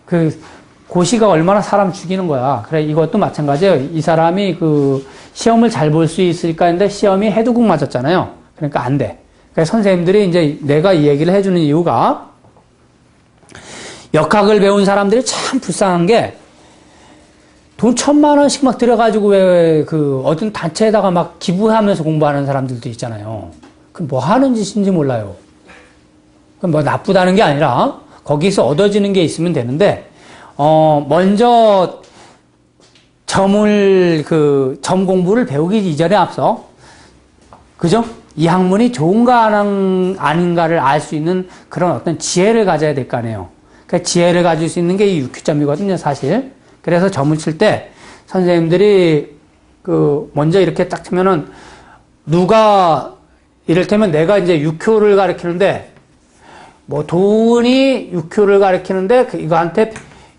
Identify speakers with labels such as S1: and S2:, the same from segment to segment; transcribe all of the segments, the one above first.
S1: 그 고시가 얼마나 사람 죽이는 거야. 그래, 이것도 마찬가지예요. 이 사람이 그 시험을 잘 볼 수 있을까 했는데 시험이 해두국 맞았잖아요. 그러니까 안 돼. 그래서 선생님들이 이제 내가 이 얘기를 해주는 이유가 역학을 배운 사람들이 참 불쌍한 게 돈 1,000만 원씩 막 들여가지고 왜 그 어떤 단체에다가 막 기부하면서 공부하는 사람들도 있잖아요. 그럼 뭐 하는 짓인지 몰라요. 그럼 뭐 나쁘다는 게 아니라 거기서 얻어지는 게 있으면 되는데 먼저 점 공부를 배우기 이전에 앞서, 그죠? 이 학문이 좋은가 아닌가를 알 수 있는 그런 어떤 지혜를 가져야 될 거 아니에요. 그 지혜를 가질 수 있는 게 이 육큐점이거든요, 사실. 그래서 점을 칠 때 선생님들이 먼저 이렇게 딱 치면은 이를테면 내가 이제 육효를 가르치는데 뭐 돈이 육효를 가르치는데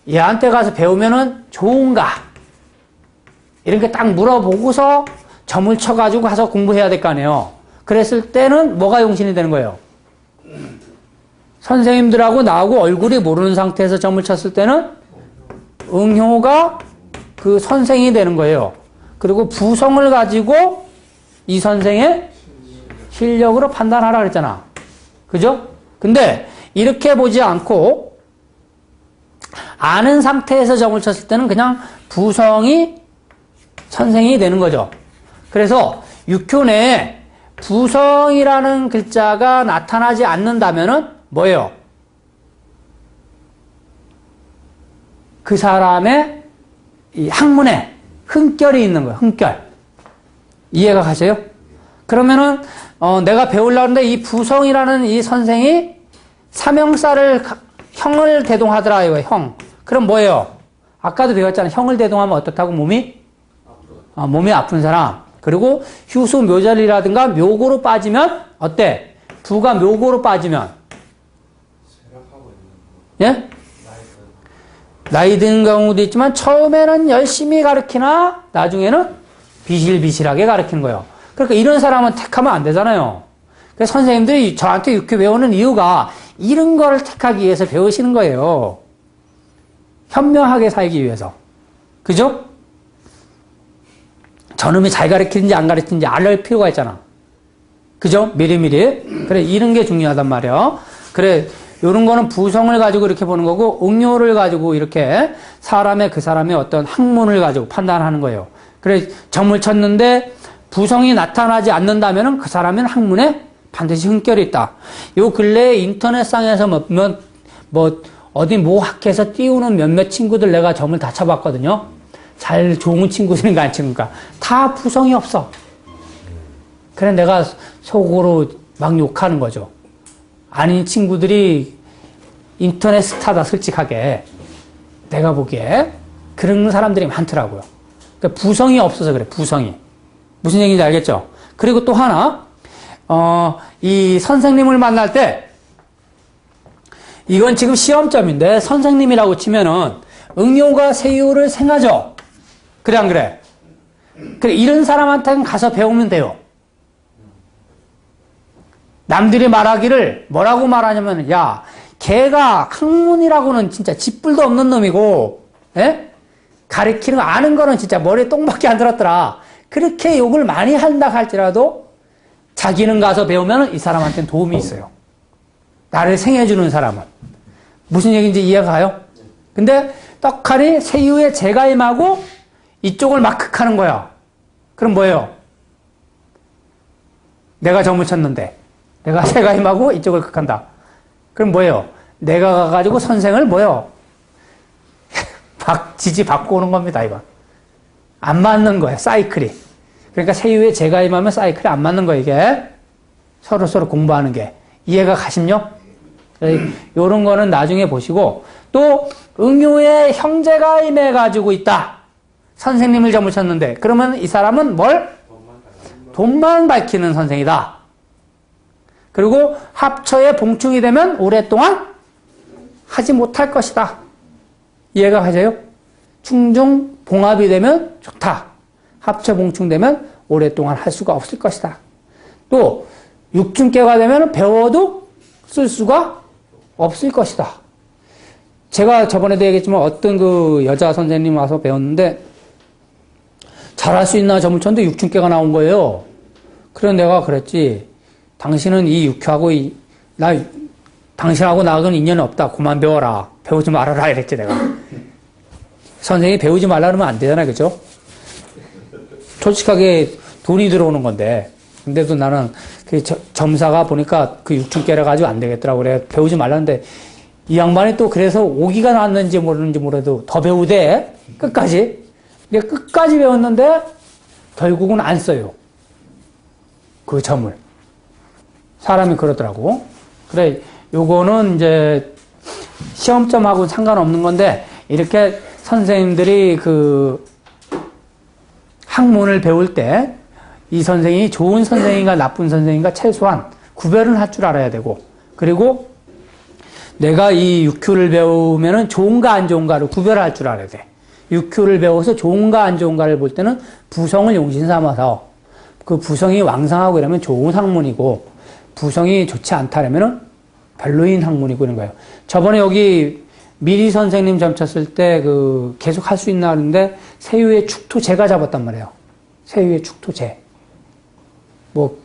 S1: 얘한테 가서 배우면은 좋은가? 이렇게 딱 물어보고서 점을 쳐가지고 가서 공부해야 될 거 아니에요. 그랬을 때는 뭐가 용신이 되는 거예요? 선생님들하고 나하고 얼굴이 모르는 상태에서 점을 쳤을 때는 응효가 그 선생이 되는 거예요. 그리고 부성을 가지고 이 선생의 실력으로 판단하라 그랬잖아. 그죠? 근데 이렇게 보지 않고 아는 상태에서 점을 쳤을 때는 그냥 부성이 선생이 되는 거죠. 그래서 육효 내에 부성이라는 글자가 나타나지 않는다면은 뭐예요? 그 사람의 이 학문에 흥결이 있는 거예요. 흥결. 이해가 가세요? 그러면은 내가 배우려고 하는데 이 부성이라는 이 선생이 삼형사를 형을 대동하더라 이거예요. 형. 그럼 뭐예요? 아까도 배웠잖아요. 형을 대동하면 어떻다고? 몸이 아픈 사람. 그리고 휴수 묘절이라든가 묘고로 빠지면 어때? 부가 묘고로 빠지면 예? 나이 든 경우도 있지만 처음에는 열심히 가르치나 나중에는 비실비실하게 가르치는 거예요. 그러니까 이런 사람은 택하면 안 되잖아요. 그래서 선생님들이 저한테 육교 배우는 이유가 이런 거를 택하기 위해서 배우시는 거예요. 현명하게 살기 위해서. 그죠? 저놈이 잘 가르치는지 안 가르치는지 알 필요가 있잖아. 그죠? 미리미리. 그래, 이런 게 중요하단 말이야. 그래, 요런 거는 부성을 가지고 이렇게 보는 거고, 응요를 가지고 이렇게 그 사람의 어떤 학문을 가지고 판단하는 거예요. 그래, 점을 쳤는데 부성이 나타나지 않는다면은 그 사람은 학문에 반드시 흥결이 있다. 요 근래에 인터넷상에서 어디 모 학회에서 띄우는 몇몇 친구들 내가 점을 다 쳐봤거든요. 좋은 친구들인가 안 친구인가. 다 부성이 없어. 그래, 내가 속으로 막 욕하는 거죠. 아닌 친구들이 인터넷 스타다, 솔직하게. 내가 보기에. 그런 사람들이 많더라고요. 그러니까 부성이 없어서 그래, 부성이. 무슨 얘기인지 알겠죠? 그리고 또 하나, 이 선생님을 만날 때, 이건 지금 시험점인데, 선생님이라고 치면은, 응용과 세유를 생하죠? 그래, 안 그래? 그래, 이런 사람한테는 가서 배우면 돼요. 남들이 말하기를 뭐라고 말하냐면, 야, 걔가 학문이라고는 진짜 짓불도 없는 놈이고, 예? 가르치는 거 아는 거는 진짜 머리에 똥밖에 안 들었더라. 그렇게 욕을 많이 한다 할지라도 자기는 가서 배우면 이 사람한테는 도움이 있어요. 나를 생해주는 사람은. 무슨 얘기인지 이해가 가요? 근데 떡하니 세유의 재가임하고 이쪽을 막 극하는 거야. 그럼 뭐예요? 내가 점을 쳤는데 내가 재가임하고 이쪽을 극한다. 그럼 뭐예요? 내가 가가지고 선생을 뭐예요? 지지 받고 오는 겁니다, 이건. 안 맞는 거예요, 사이클이. 그러니까 세유의 재가임하면 사이클이 안 맞는 거예요, 이게. 서로 공부하는 게. 이해가 가십니요? 요런 거는 나중에 보시고, 또, 응요의 형제가 임해가지고 있다. 선생님을 점을 쳤는데, 그러면 이 사람은 뭘? 돈만 밝히는 선생이다. 그리고 합처에 봉충이 되면 오랫동안 하지 못할 것이다. 이해가 가세요? 충중 봉합이 되면 좋다. 합처 봉충되면 오랫동안 할 수가 없을 것이다. 또 육중계가 되면 배워도 쓸 수가 없을 것이다. 제가 저번에도 얘기했지만 어떤 그 여자 선생님 와서 배웠는데 잘할 수 있나 점을 쳤는데 6층계가 나온 거예요. 그래서 내가 그랬지. 당신은 이 육효하고 당신하고 나하고는 인연이 없다. 그만 배워라. 배우지 말아라. 이랬지 내가. 선생님이 배우지 말라 그러면 안 되잖아. 그죠? 솔직하게 돈이 들어오는 건데. 근데도 나는 그 점사가 보니까 그 6층계라 가지고 안 되겠더라고. 그래. 배우지 말라는데 이 양반이 또 그래서 오기가 났는지 모르는지 몰라도 더 배우대. 끝까지. 근데 끝까지 배웠는데 결국은 안 써요. 그 점을. 사람이 그러더라고. 그래, 요거는 이제 시험점하고 상관없는 건데, 이렇게 선생님들이 그 학문을 배울 때, 이 선생님이 좋은 선생님과 나쁜 선생님과 최소한 구별은 할 줄 알아야 되고, 그리고 내가 이 육효를 배우면은 좋은가 안 좋은가를 구별할 줄 알아야 돼. 육효를 배워서 좋은가 안 좋은가를 볼 때는 부성을 용신 삼아서 그 부성이 왕성하고 이러면 좋은 학문이고 부성이 좋지 않다라면은 별로인 학문이고 이런 거예요. 저번에 여기 미리 선생님 점 쳤을 때 그 계속 할 수 있나 하는데 세유의 축토제가 잡았단 말이에요. 세유의 축토제. 뭐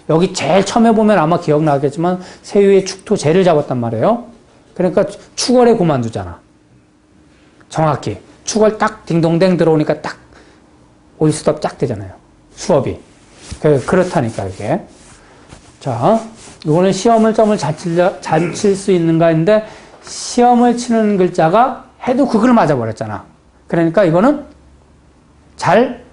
S1: 여기 제일 처음에 보면 아마 기억나겠지만 세유의 축토제를 잡았단 말이에요. 그러니까 축월에 그만두잖아. 정확히. 축월 딱 딩동댕 들어오니까 딱 올스톱 쫙 되잖아요. 수업이. 그렇다니까 이게. 자, 이거는 시험을 점을 잘 칠 수 있는가 했는데 시험을 치는 글자가 해도 그걸 맞아버렸잖아. 그러니까 이거는 잘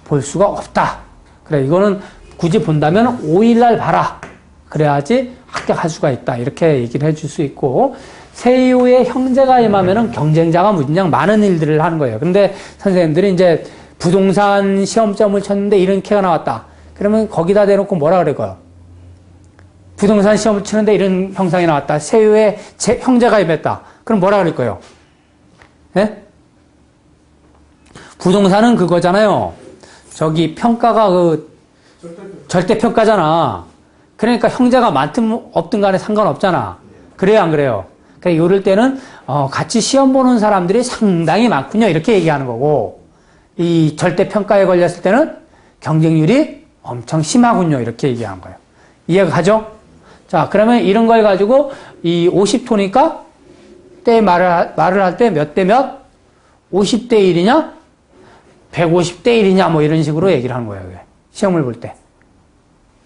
S1: 볼 수가 없다. 그래, 이거는 굳이 본다면 5일날 봐라. 그래야지 합격할 수가 있다. 이렇게 얘기를 해줄 수 있고 세유의 형제가 임하면은 경쟁자가 무진장 많은 일들을 하는 거예요. 근데 선생님들이 이제 부동산 시험점을 쳤는데 이런 캐가 나왔다. 그러면 거기다 대놓고 뭐라 그럴까요? 부동산 시험을 치는데 이런 형상이 나왔다. 세유의 형제가 임했다. 그럼 뭐라 그럴 거예요? 예? 부동산은 그거잖아요. 저기 평가가 그 절대평가잖아. 그러니까 형제가 많든 없든 간에 상관없잖아. 그래요, 안 그래요? 그러니까 이럴 때는 같이 시험 보는 사람들이 상당히 많군요. 이렇게 얘기하는 거고 이 절대평가에 걸렸을 때는 경쟁률이 엄청 심하군요. 이렇게 얘기하는 거예요. 이해가 가죠? 자, 그러면 이런 걸 가지고 이 50토니까 때 말을 할 때 몇 대 몇? 50대 1이냐? 150대 1이냐? 뭐 이런 식으로 얘기를 하는 거예요. 시험을 볼 때.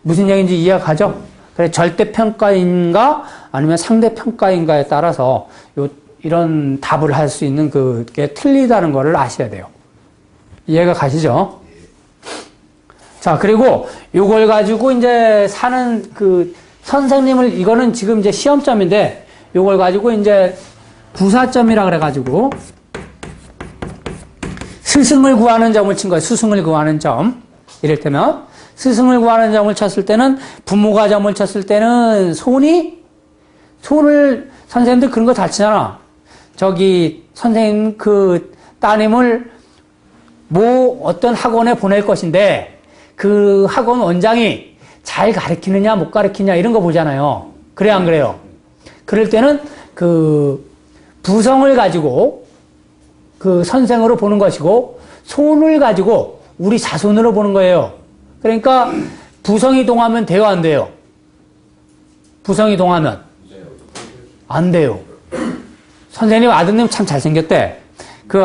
S1: 무슨 얘기인지 이해가 가죠? 그래, 절대평가인가 아니면 상대평가인가에 따라서 이런 답을 할 수 있는 그게 틀리다는 거를 아셔야 돼요. 이해가 가시죠? 자, 그리고 요걸 가지고 이제 사는 그 선생님을, 이거는 지금 이제 시험점인데 요걸 가지고 이제 부사점이라 그래가지고 스승을 구하는 점을 친 거예요. 스승을 구하는 점. 이를테면 스승을 구하는 점을 쳤을 때는 부모가 점을 쳤을 때는 손을 선생님들 그런 거 잘 치잖아. 저기 선생님 그 따님을 뭐 어떤 학원에 보낼 것인데 그 학원 원장이 잘 가르치느냐 못 가르치냐 이런 거 보잖아요. 그래 안 그래요? 그럴 때는 그 부성을 가지고 그 선생으로 보는 것이고 손을 가지고 우리 자손으로 보는 거예요. 그러니까 부성이 동하면 돼요, 안 돼요? 부성이 동하면 안 돼요. 선생님 아드님 참 잘생겼대. 그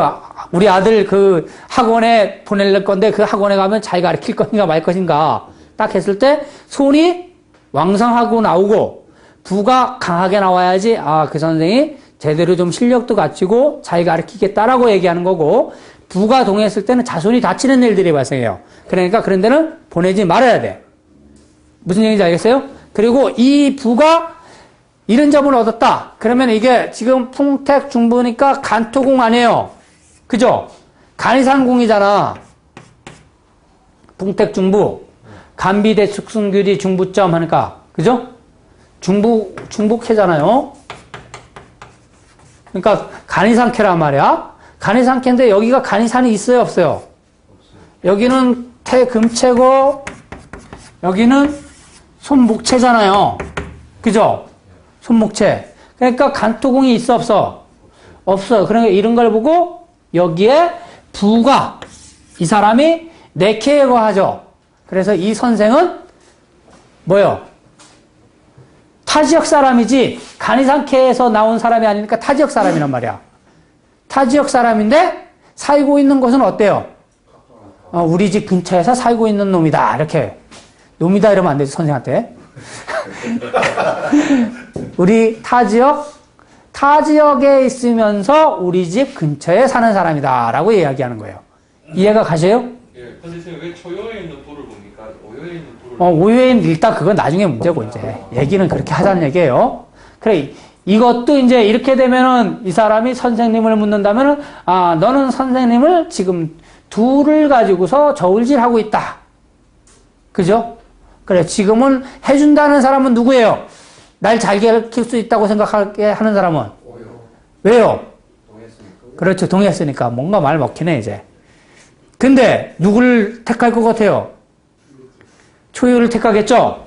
S1: 우리 아들 그 학원에 보낼 건데 그 학원에 가면 잘 가르칠 것인가 말 것인가 딱 했을 때 손이 왕성하고 나오고 부가 강하게 나와야지 그 선생이 제대로 좀 실력도 갖추고 잘 가르치겠다라고 얘기하는 거고 부가 동했을 때는 자손이 다치는 일들이 발생해요. 그러니까 그런 데는 보내지 말아야 돼. 무슨 얘기인지 알겠어요? 그리고 이 부가 이런 점을 얻었다. 그러면 이게 지금 풍택중부니까 간토궁 아니에요. 그죠? 간이상궁이잖아. 풍택중부. 간비대축승규리 중부점 하니까. 그죠? 중북해잖아요. 그러니까 간이상캐란 말이야. 간이상캐인데 여기가 간이산이 있어요, 없어요? 여기는 태금체고 여기는 손목체잖아요. 그죠? 손목체. 그러니까 간토궁이 있어, 없어? 없어요. 그러니까 이런 걸 보고 여기에 부가 이 사람이 네케에 거하죠. 그래서 이 선생은 뭐요? 타지역 사람이지 간이상케에서 나온 사람이 아니니까 타지역 사람이란 말이야. 타지역 사람인데 살고 있는 곳은 어때요? 우리 집 근처에서 살고 있는 놈이다. 이렇게. 놈이다 이러면 안 되지, 선생한테. 우리 타지역에 있으면서 우리 집 근처에 사는 사람이다. 라고 이야기하는 거예요. 이해가 가세요?
S2: 예. 선생님, 왜 초요에 있는 도를 봅니까? 오요에 있는 도를.
S1: 오요에 일단 그건 나중에 문제고, 이제. 얘기는 그렇게 하자는 얘기예요. 그래. 이것도 이제 이렇게 되면은 이 사람이 선생님을 묻는다면은, 너는 선생님을 지금 둘을 가지고서 저울질하고 있다. 그죠? 그래, 지금은 해준다는 사람은 누구예요? 날 잘 가르칠 수 있다고 생각하게 하는 사람은? 왜요? 그렇죠, 동의했으니까. 뭔가 말 먹히네, 이제. 근데, 누구를 택할 것 같아요? 초유를 택하겠죠?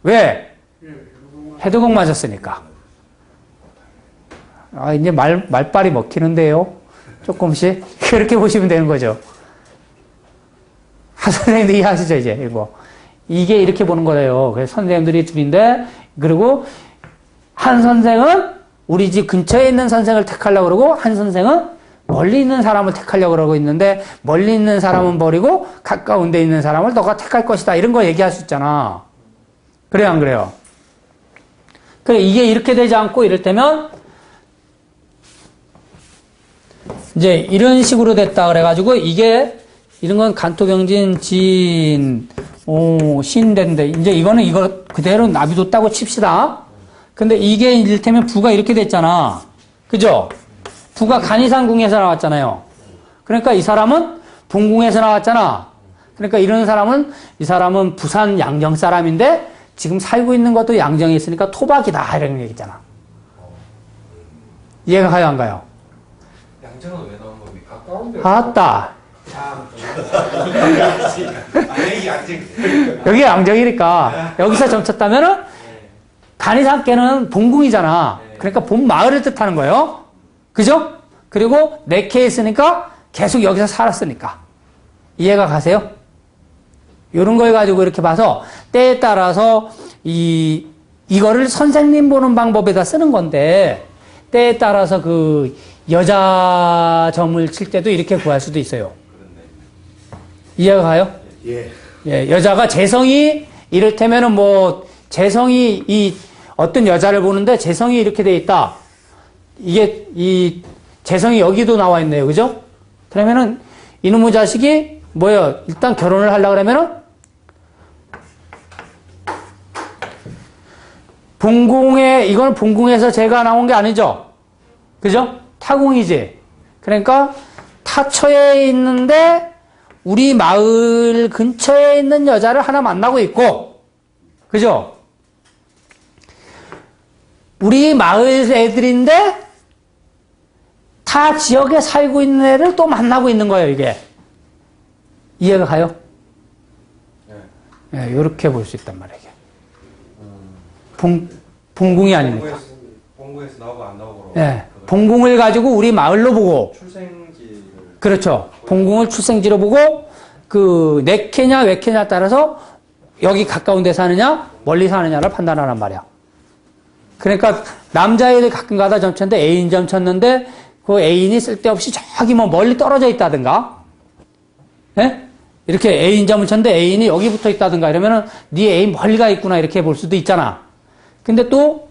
S1: 왜? 해도공 맞았으니까. 이제 말빨이 먹히는데요? 조금씩. 그렇게 보시면 되는 거죠. 선생님도 이해하시죠, 이제, 이거. 이게 이렇게 보는 거예요. 그래서 선생님들이 둘인데, 그리고 한 선생은 우리 집 근처에 있는 선생을 택하려고 그러고, 한 선생은 멀리 있는 사람을 택하려고 그러고 있는데, 멀리 있는 사람은 버리고, 가까운 데 있는 사람을 너가 택할 것이다. 이런 거 얘기할 수 있잖아. 그래요, 안 그래요? 그래, 이게 이렇게 되지 않고 이럴 때면, 이제 이런 식으로 됐다 그래가지고, 이런 건 간토병진, 신인데, 이제 이거는 이거 그대로 놔둬뒀다고 칩시다. 근데 이게 이를테면 부가 이렇게 됐잖아. 그죠? 부가 간이상궁에서 나왔잖아요. 그러니까 이 사람은 본궁에서 나왔잖아. 그러니까 이 사람은 부산 양정 사람인데 지금 살고 있는 것도 양정에 있으니까 토박이다. 이런 얘기잖아. 이해가 가요, 안 가요?
S2: 양정은 왜 나온 겁니까? 가까운데.
S1: 아따. 여기 양정이니까 여기서 점쳤다면은 간이상께는 본궁이잖아. 그러니까 본 마을을 뜻하는 거예요. 그죠? 그리고 네케에 있으니까 계속 여기서 살았으니까. 이해가 가세요? 이런 걸 가지고 이렇게 봐서 때에 따라서 이거를 선생님 보는 방법에다 쓰는 건데 때에 따라서 그 여자 점을 칠 때도 이렇게 구할 수도 있어요. 이해가 가요?
S3: 예.
S1: 예, 여자가 재성이 이를테면은 뭐 재성이 어떤 여자를 보는데 재성이 이렇게 돼 있다. 이게 이 재성이 여기도 나와 있네요. 그죠? 그러면은 이놈의 자식이 뭐예요? 일단 결혼을 하려고 그러면은 이건 본궁에서 제가 나온 게 아니죠. 그죠? 타궁이지. 그러니까 타처에 있는데 우리 마을 근처에 있는 여자를 하나 만나고 있고, 그죠? 우리 마을 애들인데 타 지역에 살고 있는 애를 또 만나고 있는 거예요, 이게. 이해가 가요? 네. 네, 이렇게 볼 수 있단 말이에요, 이게. 본궁이 아닙니까?
S2: 본궁에서 나오고 안 나오고.
S1: 네, 본궁을 가지고 우리 마을로 보고.
S2: 출생지를.
S1: 그렇죠. 본궁을 출생지로 보고, 네케냐, 외케냐 따라서 여기 가까운 데 사느냐, 멀리 사느냐를 판단하란 말이야. 그러니까 남자애들 가끔 가다 점쳤는데 애인 점쳤는데 그 애인이 쓸데없이 저기 뭐 멀리 떨어져 있다든가, 예? 이렇게 애인 점을 쳤는데 애인이 여기 붙어 있다든가 이러면은 네 애인 멀리 가 있구나 이렇게 볼 수도 있잖아. 근데 또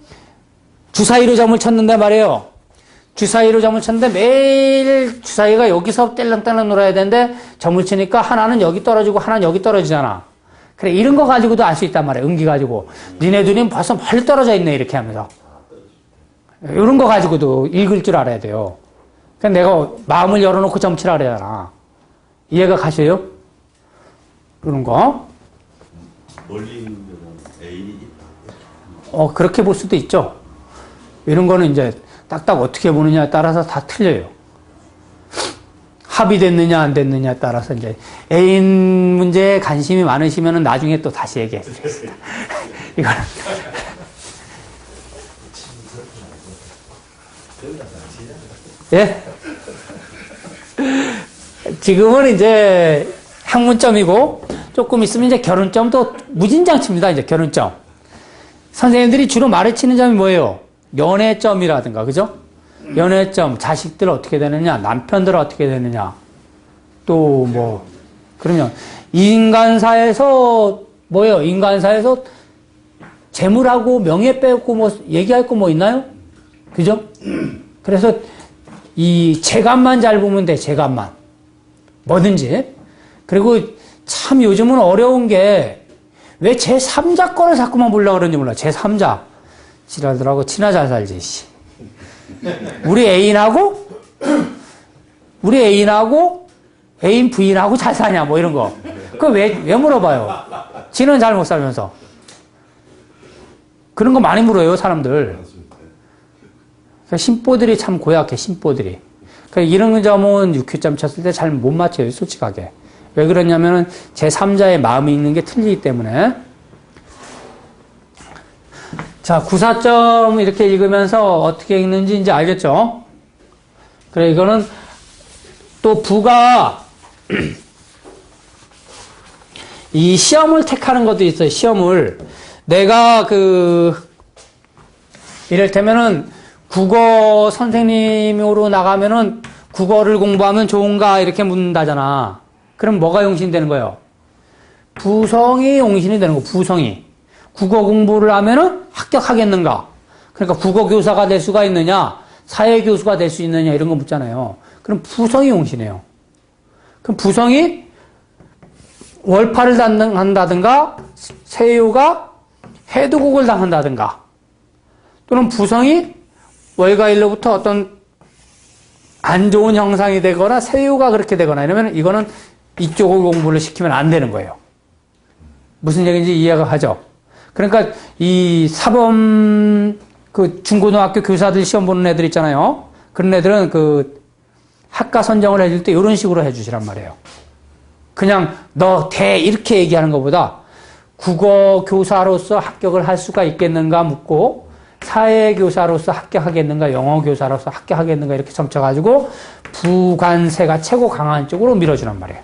S1: 주사위로 점을 쳤는데 말이에요. 주사위로 점을 쳤는데 매일 주사위가 여기서 딸랑딸랑 놀아야 되는데 점을 치니까 하나는 여기 떨어지고 하나는 여기 떨어지잖아. 그래, 이런 거 가지고도 알 수 있단 말이야. 음기 가지고. 니네 둘이 벌써 멀리 떨어져 있네 이렇게 하면서. 이런 거 가지고도 읽을 줄 알아야 돼요. 그러니까 내가 마음을 열어놓고 점치라 그러잖아. 이해가 가세요? 그런 거.
S3: 멀리 있는 애인이 있다.
S1: 그렇게 볼 수도 있죠. 이런 거는 이제 딱딱 어떻게 보느냐에 따라서 다 틀려요. 합의됐느냐 안 됐느냐에 따라서 이제 애인 문제에 관심이 많으시면은 나중에 또 다시 얘기해 드리겠습니다. 이거는 예? 지금은 이제 학문점이고 조금 있으면 이제 결혼점도 무진장치입니다. 이제 결혼점. 선생님들이 주로 말해치는 점이 뭐예요? 연애점이라든가, 그죠? 연애점, 자식들 어떻게 되느냐, 남편들 어떻게 되느냐, 또 뭐, 그러면 인간사에서 뭐예요? 인간사에서 재물하고 명예 빼고 뭐 얘기할 거 뭐 있나요? 그죠? 그래서 이 재간만 잘 보면 돼, 재간만. 뭐든지. 그리고 참 요즘은 어려운 게 왜 제3자 거를 자꾸만 보려고 그러는지 몰라. 제3자. 지랄들하고 친하 잘 살지, 씨. 우리 애인하고 애인 부인하고 잘 사냐, 뭐 이런 거. 그거 왜 물어봐요? 지는 잘 못 살면서. 그런 거 많이 물어요, 사람들. 그러니까 심보들이 참 고약해, 심보들이. 그러니까 이런 점은 6회점 쳤을 때 잘 못 맞춰요, 솔직하게. 왜 그러냐면은 제3자의 마음이 있는 게 틀리기 때문에. 자, 구사점 이렇게 읽으면서 어떻게 읽는지 이제 알겠죠? 그래, 이거는 또 부가 이 시험을 택하는 것도 있어요, 시험을. 내가 이를테면은 국어 선생님으로 나가면은 국어를 공부하면 좋은가 이렇게 묻는다잖아. 그럼 뭐가 용신이 되는 거예요? 부성이 용신이 되는 거, 부성이. 국어 공부를 하면은 합격하겠는가? 그러니까 국어 교사가 될 수가 있느냐? 사회 교수가 될 수 있느냐? 이런 거 묻잖아요. 그럼 부성이 용신이에요. 그럼 부성이 월파를 한다든가, 세요가 해두국을 당한다든가, 또는 부성이 월가일로부터 어떤 안 좋은 형상이 되거나 세요가 그렇게 되거나 이러면 이거는 이쪽을 공부를 시키면 안 되는 거예요. 무슨 얘기인지 이해가 가죠? 그러니까 이 사범 중고등학교 교사들 시험 보는 애들 있잖아요. 그런 애들은 학과 선정을 해줄 때 이런 식으로 해주시란 말이에요. 그냥 너 대 이렇게 얘기하는 것보다 국어 교사로서 합격을 할 수가 있겠는가 묻고 사회 교사로서 합격하겠는가, 영어 교사로서 합격하겠는가 이렇게 점쳐가지고 부관세가 최고 강한 쪽으로 밀어주란 말이에요.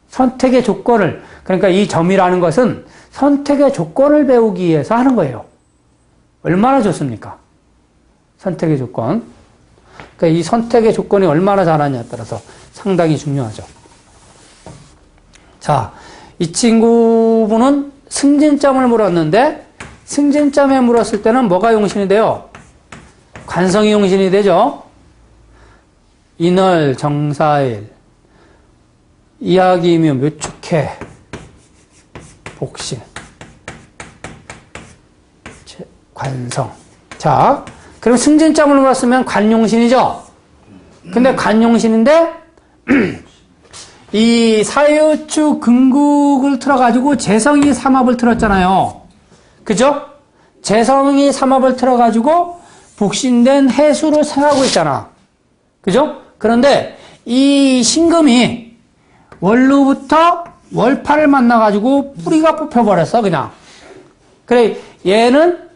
S1: 선택의 조건을, 그러니까 이 점이라는 것은 선택의 조건을 배우기 위해서 하는 거예요. 얼마나 좋습니까? 선택의 조건. 그러니까 이 선택의 조건이 얼마나 잘하냐에 따라서 상당히 중요하죠. 자, 이 친구분은 승진점을 물었는데 승진점에 물었을 때는 뭐가 용신이 돼요? 관성이 용신이 되죠. 인월, 정사일, 이야기이며 묘축해, 복신, 관성. 자, 그럼 승진점을 물었으면 관용신이죠. 근데 관용신인데 이 사유축 근국을 틀어가지고 재성이 삼합을 틀었잖아요. 그죠? 재성이 삼합을 틀어가지고 복신된 해수를 생하고 있잖아. 그죠? 그런데 이 신금이 월로부터 월파를 만나가지고 뿌리가 뽑혀버렸어, 그냥. 그래, 얘는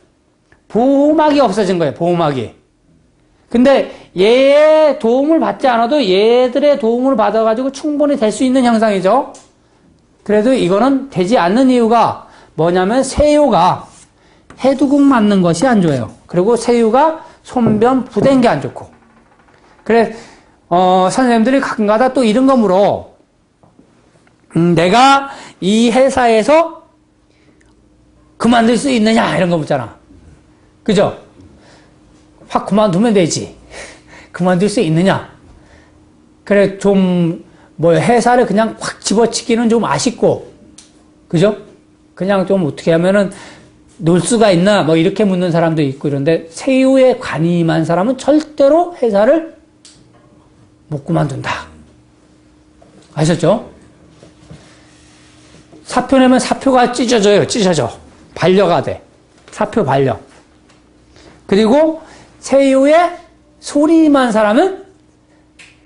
S1: 보호막이 없어진 거예요, 보호막이. 근데 얘의 도움을 받지 않아도 얘들의 도움을 받아가지고 충분히 될 수 있는 형상이죠. 그래도 이거는 되지 않는 이유가 뭐냐면 세유가 해두국 맞는 것이 안 좋아요. 그리고 세유가 손변 부된 게 안 좋고. 그래, 선생님들이 가끔가다 또 이런 거 물어. 내가 이 회사에서 그만둘 수 있느냐 이런 거 묻잖아. 그죠? 확 그만두면 되지. 그만둘 수 있느냐? 그래, 회사를 그냥 확 집어치기는 좀 아쉽고, 그죠? 그냥 좀 어떻게 하면은 놀 수가 있나? 뭐 이렇게 묻는 사람도 있고 이런데, 세유에 관임한 사람은 절대로 회사를 못 그만둔다. 아셨죠? 사표 내면 사표가 찢어져. 반려가 돼. 사표 반려. 그리고 세유에 소리만 사람은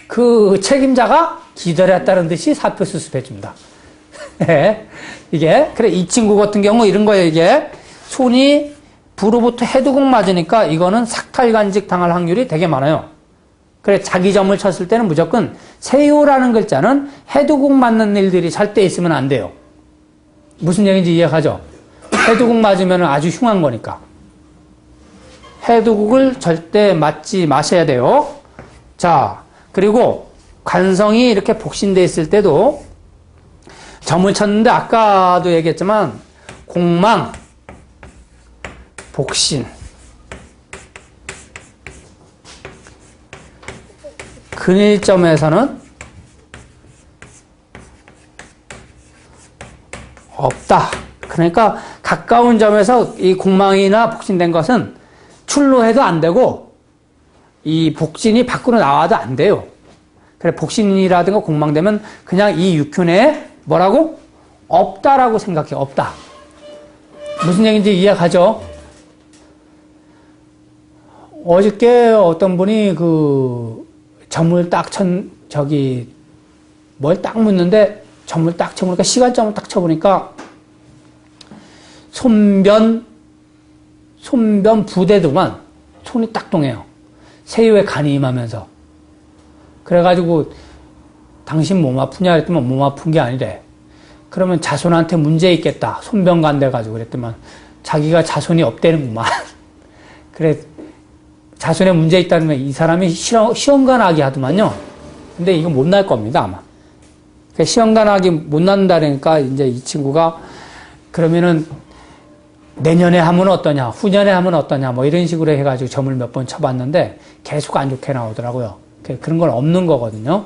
S1: 그 책임자가 기다렸다는 듯이 사표 수습해줍니다. 이게, 그래, 이 친구 같은 경우 이런 거예요, 이게. 손이 부로부터 해두국 맞으니까 이거는 삭탈간직 당할 확률이 되게 많아요. 그래, 자기 점을 쳤을 때는 무조건 세요라는 글자는 해두국 맞는 일들이 절대 있으면 안 돼요. 무슨 얘기인지 이해가죠? 해두국 맞으면 아주 흉한 거니까. 해두국을 절대 맞지 마셔야 돼요. 자, 그리고 관성이 이렇게 복신돼 있을 때도 점을 쳤는데 아까도 얘기했지만 공망, 복신, 근일점에서는 없다. 그러니까 가까운 점에서 이 공망이나 복신된 것은 출로해도 안 되고 이 복신이 밖으로 나와도 안 돼요. 그래, 복신이라든가 공망되면 그냥 이 육균에 뭐라고? 없다라고 생각해. 없다. 무슨 얘기인지 이해가죠? 어저께 어떤 분이 그 점을 딱 뭘 딱 묻는데 점을 딱 쳐보니까 시간점을 딱 쳐보니까 손변 부대도만 손이 딱 동해요. 세유에 간이 임하면서. 그래가지고 당신 몸 아프냐 그랬더니 몸 아픈 게 아니래. 그러면 자손한테 문제 있겠다. 손병간 돼가지고 그랬더만 자기가 자손이 없대는구만. 그래, 자손에 문제 있다는 건 이 사람이 시험관하기 하더만요. 근데 이거 못 날 겁니다, 아마. 시험관하기 못 난다니까 이제 이 친구가 그러면은 내년에 하면 어떠냐, 후년에 하면 어떠냐, 뭐 이런 식으로 해가지고 점을 몇 번 쳐봤는데 계속 안 좋게 나오더라고요. 그런 건 없는 거거든요.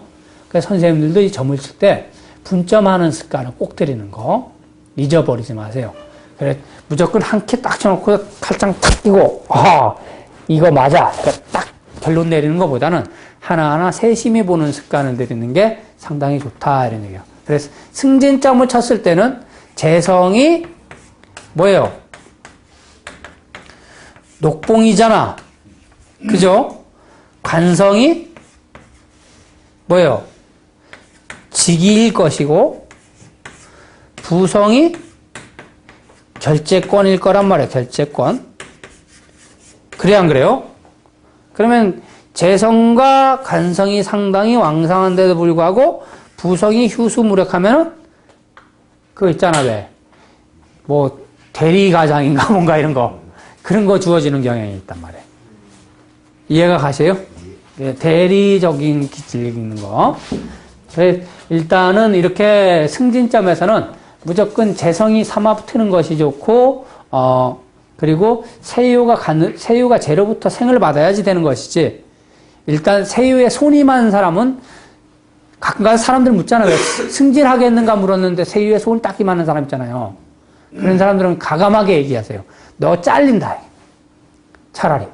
S1: 그래서 선생님들도 이 점을 칠 때 분점하는 습관을 꼭 들이는 거 잊어버리지 마세요. 그래, 무조건 한 키 딱 쳐놓고 칼장 탁 끼고, 이거 맞아. 딱 결론 내리는 것보다는 하나하나 세심히 보는 습관을 들이는 게 상당히 좋다, 이런 얘기예요. 그래서 승진점을 쳤을 때는 재성이 뭐예요? 녹봉이잖아. 그죠? 관성이 뭐예요? 직이일 것이고, 부성이 결재권일 거란 말이에요. 결재권. 그래, 안 그래요? 그러면 재성과 관성이 상당히 왕성한데도 불구하고 부성이 휴수무력하면은 그거 있잖아, 왜? 뭐 대리가장인가 뭔가 이런 거. 그런 거 주어지는 경향이 있단 말이에요. 이해가 가세요? 네, 대리적인 기질 있는 거. 그래서 일단은 이렇게 승진점에서는 무조건 재성이 삼합트는 것이 좋고, 그리고 세유가 재로부터 생을 받아야지 되는 것이지, 일단 세유에 손임한 사람은 가끔 사람들 묻잖아요. 왜 승진하겠는가 물었는데 세유에 손 딱 임하는 사람 있잖아요. 그런 사람들은 가감하게 얘기하세요. 너 잘린다. 차라리.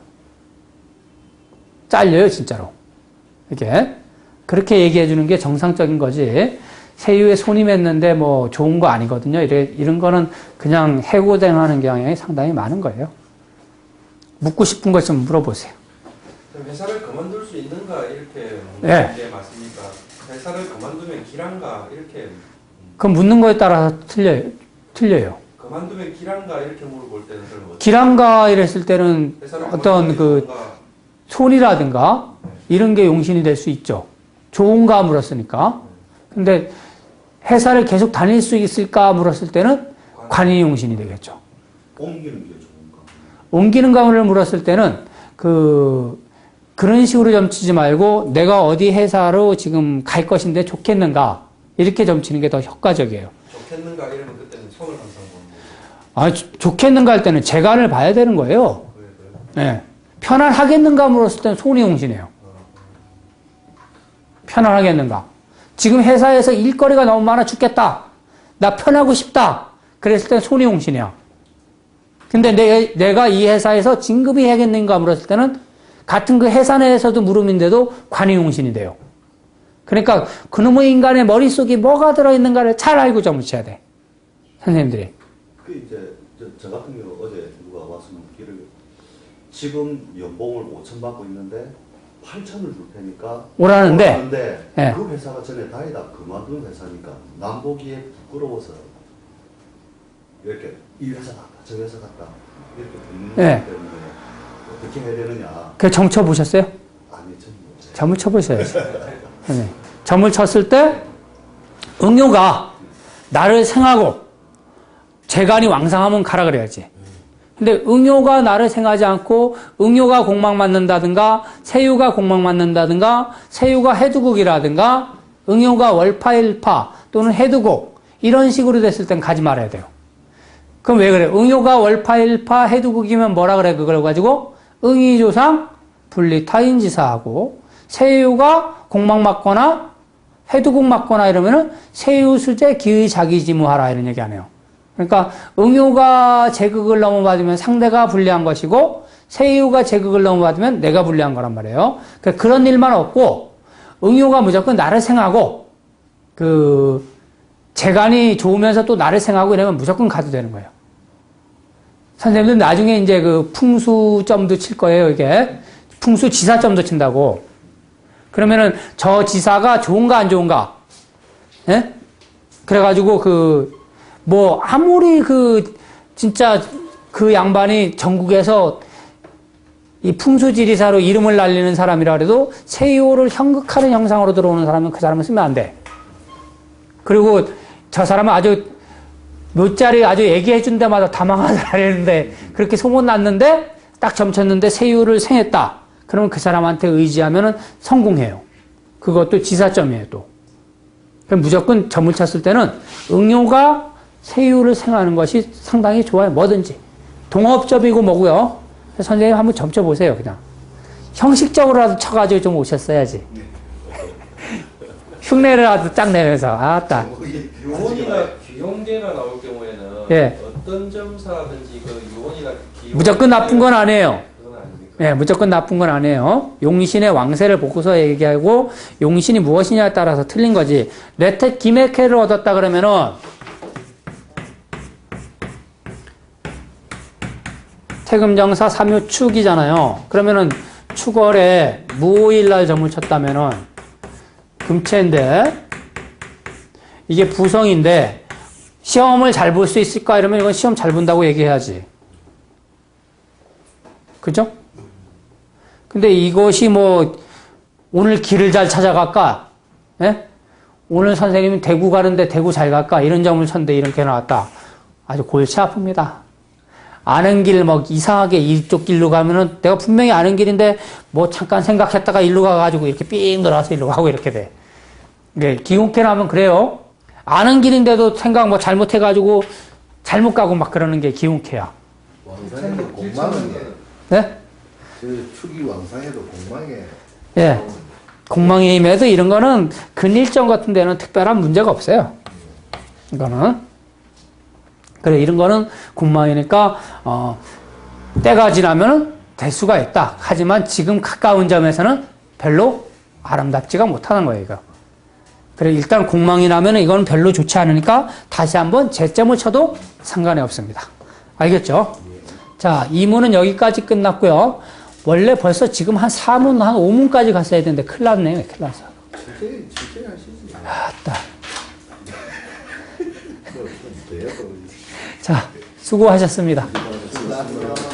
S1: 잘려요, 진짜로. 이렇게. 그렇게 얘기해 주는 게 정상적인 거지. 세유에 손임했는데 뭐 좋은 거 아니거든요. 이런 거는 그냥 해고당하는 경향이 상당히 많은 거예요. 묻고 싶은 것 좀 물어보세요.
S2: 회사를 그만둘 수 있는가 이렇게
S1: 네.
S2: 묻는 게 맞습니까? 회사를 그만두면 길한가 이렇게
S1: 그 묻는 거에 따라서 틀려요.
S2: 그만두면 길한가 이렇게 물어볼 때는 그럼
S1: 길한가 이랬을 때는
S2: 회사를
S1: 어떤 그
S2: 그만두면
S1: 손이라든가 이런 게 용신이 될 수 있죠. 좋은가 물었으니까. 근데 회사를 계속 다닐 수 있을까 물었을 때는 관이 용신이 되겠죠.
S3: 옮기는 게 좋은가?
S1: 옮기는 가문을 물었을 때는 그런 식으로 점치지 말고 내가 어디 회사로 지금 갈 것인데 좋겠는가 이렇게 점치는 게 더 효과적이에요.
S2: 좋겠는가 이러면 그때는 손을 항상 봅니다.
S1: 좋겠는가 할 때는 재간을 봐야 되는 거예요. 네. 편안하겠는가 물었을 때는 손이 용신해요. 편안하겠는가. 지금 회사에서 일거리가 너무 많아 죽겠다. 나 편하고 싶다. 그랬을 때는 손이 용신이야. 근데 내가 이 회사에서 진급이 해야겠는가 물었을 때는 같은 그 회사 내에서도 물음인데도 관이 용신이 돼요. 그러니까 그놈의 인간의 머릿속에 뭐가 들어있는가를 잘 알고 점치셔야 돼. 선생님들이.
S3: 그 이제 저 같은 경우 어제 누가 와서 묻기를 지금 연봉을 5천 받고 있는데 8천을 줄 테니까
S1: 오라는데 네.
S3: 그 회사가 전에 다니다 그만둔 회사니까 남보기에 부끄러워서 이렇게 이 회사 갔다 저 회사 갔다 이렇게 붙는
S1: 네.
S3: 거기 때문에 어떻게 해야 되느냐.
S1: 그 점 쳐보셨어요?
S3: 아니 전
S1: 점을 쳐보셔야지. 네. 점을 쳤을 때 응요가 나를 생하고 재간이 왕상하면 가라 그래야지. 근데 응요가 나를 생하지 않고 응요가 공망 맞는다든가 세유가 공망 맞는다든가 세유가 해두국이라든가 응요가 월파일파 또는 해두국 이런 식으로 됐을 땐 가지 말아야 돼요. 그럼 왜 그래? 응요가 월파일파 해두국이면 뭐라 그래? 그걸 가지고 응이조상 분리타인지사하고 세유가 공망 맞거나 해두국 맞거나 이러면은 세유수제 기의 자기지무하라 이런 얘기 안 해요. 그러니까 응유가 제극을 넘어받으면 상대가 불리한 것이고 세유가 제극을 넘어받으면 내가 불리한 거란 말이에요. 그러니까 그런 일만 없고 응유가 무조건 나를 생하고 그 재간이 좋으면서 또 나를 생하고 이러면 무조건 가도 되는 거예요. 선생님들 나중에 이제 그 풍수점도 칠 거예요. 이게 풍수지사점도 친다고. 그러면은 저 지사가 좋은가 안 좋은가? 예? 그래가지고 뭐 아무리 진짜 그 양반이 전국에서 이 풍수지리사로 이름을 날리는 사람이라 그래도 세요를 현극하는 형상으로 들어오는 사람은 그 사람은 쓰면 안 돼. 그리고 저 사람은 아주 몇 자리 아주 얘기해 준 데마다 다 망하더라 그랬는데 그렇게 소문났는데 딱 점쳤는데 세유를 생했다. 그러면 그 사람한테 의지하면은 성공해요. 그것도 지사점이에요, 또. 그럼 무조건 점을 쳤을 때는 응요가 세유를 생하는 것이 상당히 좋아요. 뭐든지. 동업점이고 뭐고요. 선생님 한번 점 쳐보세요, 그냥. 형식적으로라도 쳐가지고 좀 오셨어야지. 흉내라도 딱 내면서, 아따.
S2: 유언이나 기용계가 나올 경우에는
S1: 예.
S2: 어떤 점사든지 그 유언이나 기용
S1: 무조건 나쁜 건 아니에요.
S2: 그건 아닙니까?
S1: 예, 무조건 나쁜 건 아니에요. 용신의 왕세를 보고서 얘기하고 용신이 무엇이냐에 따라서 틀린 거지. 레텍 기맥해를 얻었다 그러면은 태금정사 3요 축이잖아요. 그러면은 축월에 무오일날 점을 쳤다면은 금체인데 이게 부성인데 시험을 잘 볼 수 있을까 이러면 이건 시험 잘 본다고 얘기해야지. 그죠? 근데 이것이 뭐 오늘 길을 잘 찾아갈까? 예? 오늘 선생님이 대구 가는데 대구 잘 갈까? 이런 점을 쳤는데 이렇게 나왔다. 아주 골치 아픕니다. 아는 길 뭐 이상하게 이쪽 길로 가면은 내가 분명히 아는 길인데 뭐 잠깐 생각했다가 일로 가가지고 이렇게 삥 돌아서 일로 가고 이렇게 돼. 이게 기운캐 나면 그래요. 아는 길인데도 생각 뭐 잘못해가지고 잘못 가고 막 그러는 게 기운캐야.
S4: 왕상에도 공망이에.
S1: 네?
S4: 그 축이 왕상에도 공망에.
S1: 예. 공망임에도 이런 거는 근일정 같은 데는 특별한 문제가 없어요. 이거는. 그래, 이런 거는 공망이니까, 때가 지나면 될 수가 있다. 하지만 지금 가까운 점에서는 별로 아름답지가 못하는 거예요, 이거. 그래, 일단 공망이 나면 이건 별로 좋지 않으니까 다시 한번 재점을 쳐도 상관이 없습니다. 알겠죠? 자, 2문은 여기까지 끝났고요. 원래 벌써 지금 한 4문, 한 5문까지 갔어야 되는데 큰일 났네요. 큰일 났어.
S4: 진짜 하시지.
S1: 아따.
S4: 뭐, 돼요,
S1: 자, 수고하셨습니다.
S4: 감사합니다.